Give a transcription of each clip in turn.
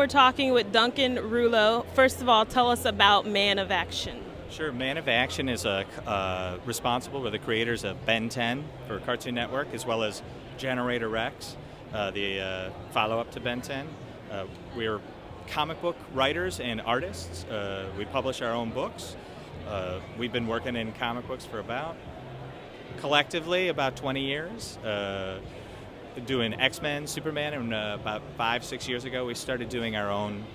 we're talking with Duncan Rouleau. First of all, tell us about Man of Action. Sure. Man of Action is responsible with the creators of Ben 10 for Cartoon Network, as well as Generator Rex, the follow-up to Ben 10. We're comic book writers and artists. We publish our own books. We've been working in comic books for collectively about 20 years. Doing X-Men, Superman, and about 5-6 years ago we started doing our own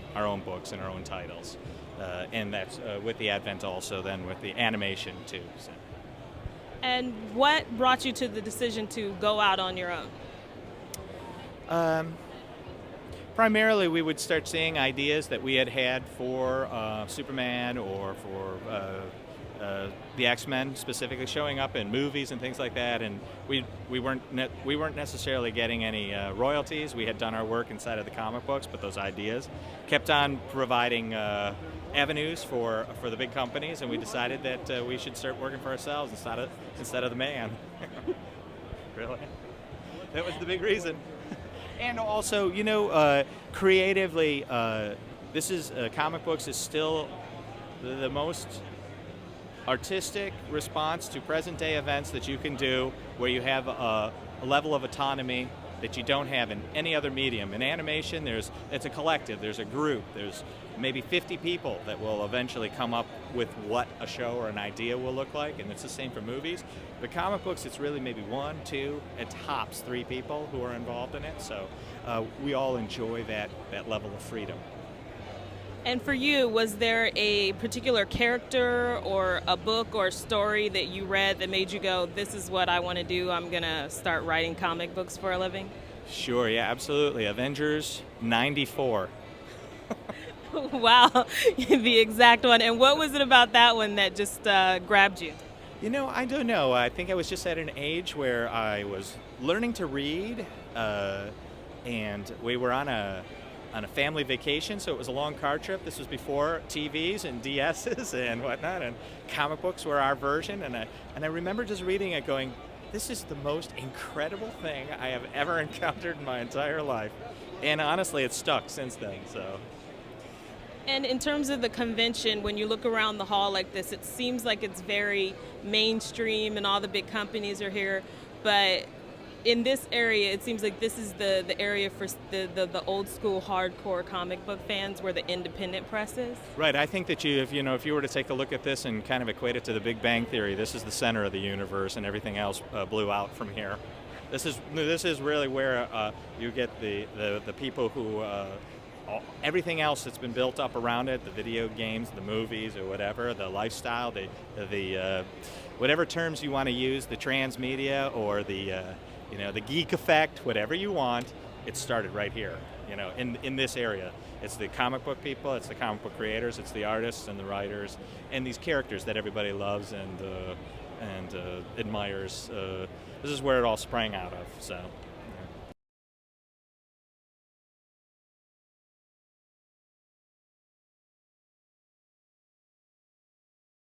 books and our own titles, and that's with the advent also then with the animation too. So. And what brought you to the decision to go out on your own? Primarily, we would start seeing ideas that we had for Superman or for the X-Men specifically showing up in movies and things like that, and we weren't necessarily getting any royalties. We had done our work inside of the comic books, but those ideas kept on providing avenues for the big companies, and we decided that we should start working for ourselves instead of the man. Really, that was the big reason. And also, creatively, this is comic books is still the most artistic response to present-day events that you can do, where you have a level of autonomy that you don't have in any other medium. In animation, it's a collective, there's a group, there's maybe 50 people that will eventually come up with what a show or an idea will look like, and it's the same for movies. But comic books, it's really maybe 1, 2, at tops 3 people who are involved in it, so we all enjoy that level of freedom. And for you, was there a particular character or a book or story that you read that made you go, this is what I want to do, I'm going to start writing comic books for a living? Sure, yeah, absolutely. Avengers 94. Wow, the exact one. And what was it about that one that just grabbed you? I don't know. I think I was just at an age where I was learning to read, and we were on a family vacation, so it was a long car trip. This was before TVs and DSs and whatnot, and comic books were our version. And I remember just reading it going, this is the most incredible thing I have ever encountered in my entire life. And honestly, it's stuck since then. So. And in terms of the convention, when you look around the hall like this, it seems like it's very mainstream and all the big companies are here, but in this area, it seems like this is the area for the old school hardcore comic book fans, where the independent press is. Right. I think that if you were to take a look at this and kind of equate it to the Big Bang Theory, this is the center of the universe, and everything else blew out from here. This is really where you get the people who everything else that's been built up around it, the video games, the movies, or whatever, the lifestyle, the whatever terms you want to use, the transmedia or the geek effect, whatever you want, it started right here, in this area. It's the comic book people, it's the comic book creators, it's the artists and the writers, and these characters that everybody loves and admires. This is where it all sprang out of, so.